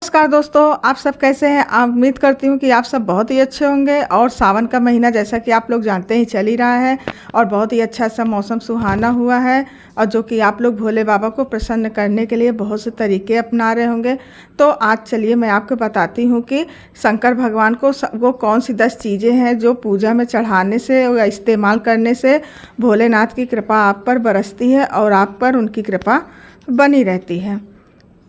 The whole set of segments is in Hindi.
नमस्कार दोस्तों, आप सब कैसे हैं। उम्मीद करती हूँ कि आप सब बहुत ही अच्छे होंगे। और सावन का महीना जैसा कि आप लोग जानते ही चल ही रहा है और बहुत ही अच्छा सा मौसम सुहाना हुआ है और जो कि आप लोग भोले बाबा को प्रसन्न करने के लिए बहुत से तरीके अपना रहे होंगे। तो आज चलिए मैं आपको बताती हूँ कि शंकर भगवान को वो कौन सी 10 चीज़ें हैं जो पूजा में चढ़ाने से या इस्तेमाल करने से भोलेनाथ की कृपा आप पर बरसती है और आप पर उनकी कृपा बनी रहती है।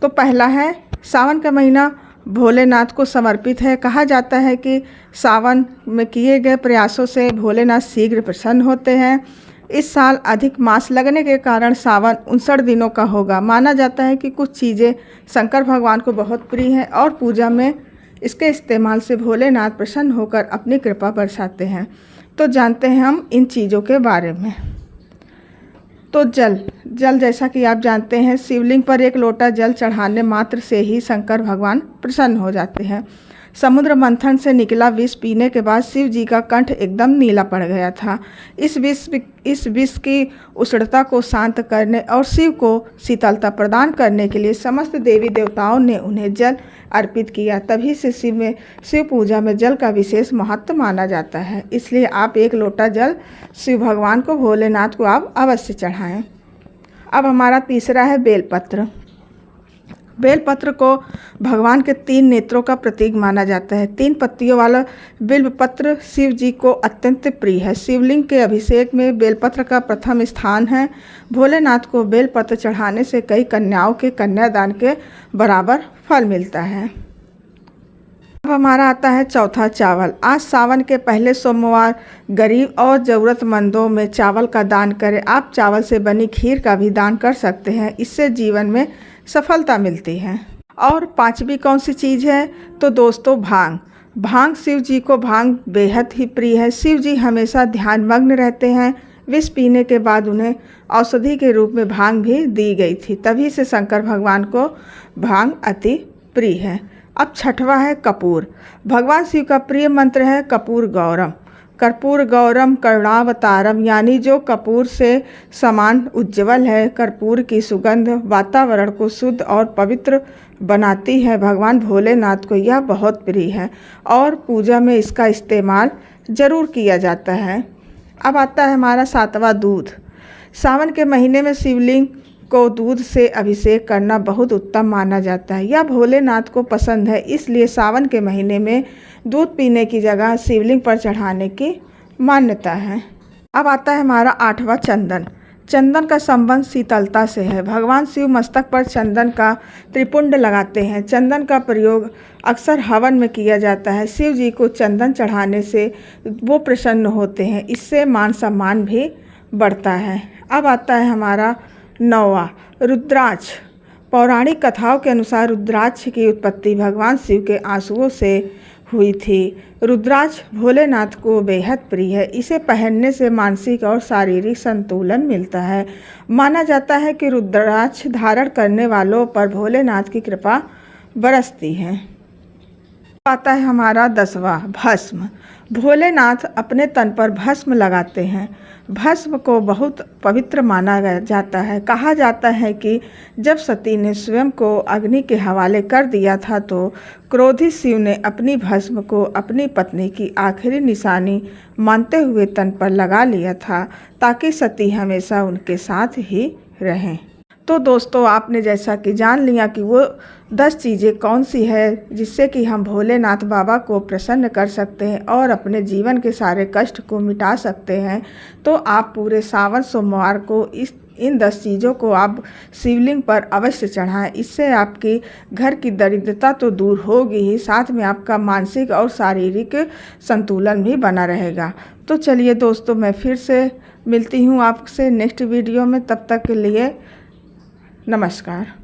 तो पहला है, सावन का महीना भोलेनाथ को समर्पित है। कहा जाता है कि सावन में किए गए प्रयासों से भोलेनाथ शीघ्र प्रसन्न होते हैं। इस साल अधिक मास लगने के कारण सावन 59 दिनों का होगा। माना जाता है कि कुछ चीज़ें शंकर भगवान को बहुत प्रिय हैं और पूजा में इसके इस्तेमाल से भोलेनाथ प्रसन्न होकर अपनी कृपा बरसाते हैं। तो जानते हैं हम इन चीज़ों के बारे में। तो जल जैसा कि आप जानते हैं, शिवलिंग पर एक लोटा जल चढ़ाने मात्र से ही शंकर भगवान प्रसन्न हो जाते हैं। समुद्र मंथन से निकला विष पीने के बाद शिव जी का कंठ एकदम नीला पड़ गया था। इस विष की उष्णता को शांत करने और शिव को शीतलता प्रदान करने के लिए समस्त देवी देवताओं ने उन्हें जल अर्पित किया। तभी से शिव पूजा में जल का विशेष महत्व माना जाता है। इसलिए आप एक लोटा जल शिव भगवान को, भोलेनाथ को आप अवश्य चढ़ाएं। अब हमारा तीसरा है बेलपत्र। बेलपत्र को भगवान के 3 नेत्रों का प्रतीक माना जाता है। 3 पत्तियों वाला बेलपत्र शिव जी को अत्यंत प्रिय है। शिवलिंग के अभिषेक में बेलपत्र का प्रथम स्थान है। भोलेनाथ को बेलपत्र चढ़ाने से कई कन्याओं के कन्यादान के बराबर फल मिलता है। अब हमारा आता है चौथा, चावल। आज सावन के पहले सोमवार गरीब और ज़रूरतमंदों में चावल का दान करें। आप चावल से बनी खीर का भी दान कर सकते हैं। इससे जीवन में सफलता मिलती है। और 5वीं कौन सी चीज़ है, तो दोस्तों भांग शिव जी को भांग बेहद ही प्रिय है। शिव जी हमेशा ध्यानमग्न रहते हैं। विष पीने के बाद उन्हें औषधि के रूप में भांग भी दी गई थी। तभी से शंकर भगवान को भांग अति प्रिय है। अब 6वां है कपूर। भगवान शिव का प्रिय मंत्र है कपूर गौरम करुणावतारम, यानी जो कपूर से समान उज्ज्वल है। कर्पूर की सुगंध वातावरण को शुद्ध और पवित्र बनाती है। भगवान भोलेनाथ को यह बहुत प्रिय है और पूजा में इसका इस्तेमाल जरूर किया जाता है। अब आता है हमारा 7वां, दूध। सावन के महीने में शिवलिंग को दूध से अभिषेक करना बहुत उत्तम माना जाता है। यह भोलेनाथ को पसंद है, इसलिए सावन के महीने में दूध पीने की जगह शिवलिंग पर चढ़ाने की मान्यता है। अब आता है हमारा 8वां, चंदन का संबंध शीतलता से है। भगवान शिव मस्तक पर चंदन का त्रिपुंड लगाते हैं। चंदन का प्रयोग अक्सर हवन में किया जाता है। शिव जी को चंदन चढ़ाने से वो प्रसन्न होते हैं। इससे मान सम्मान भी बढ़ता है। अब आता है हमारा 9वां, रुद्राक्ष। पौराणिक कथाओं के अनुसार रुद्राक्ष की उत्पत्ति भगवान शिव के आंसुओं से हुई थी। रुद्राक्ष भोलेनाथ को बेहद प्रिय है। इसे पहनने से मानसिक और शारीरिक संतुलन मिलता है। माना जाता है कि रुद्राक्ष धारण करने वालों पर भोलेनाथ की कृपा बरसती है। आता है हमारा 10वां, भस्म। भोलेनाथ अपने तन पर भस्म लगाते हैं। भस्म को बहुत पवित्र माना जाता है। कहा जाता है कि जब सती ने स्वयं को अग्नि के हवाले कर दिया था तो क्रोधित शिव ने अपनी भस्म को अपनी पत्नी की आखिरी निशानी मानते हुए तन पर लगा लिया था, ताकि सती हमेशा उनके साथ ही रहें। तो दोस्तों, आपने जैसा कि जान लिया कि वो 10 चीज़ें कौन सी है जिससे कि हम भोलेनाथ बाबा को प्रसन्न कर सकते हैं और अपने जीवन के सारे कष्ट को मिटा सकते हैं। तो आप पूरे सावन सोमवार को इन 10 चीज़ों को आप शिवलिंग पर अवश्य चढ़ाएं। इससे आपकी घर की दरिद्रता तो दूर होगी ही, साथ में आपका मानसिक और शारीरिक संतुलन भी बना रहेगा। तो चलिए दोस्तों, मैं फिर से मिलती हूँ आपसे नेक्स्ट वीडियो में। तब तक के लिए नमस्कार।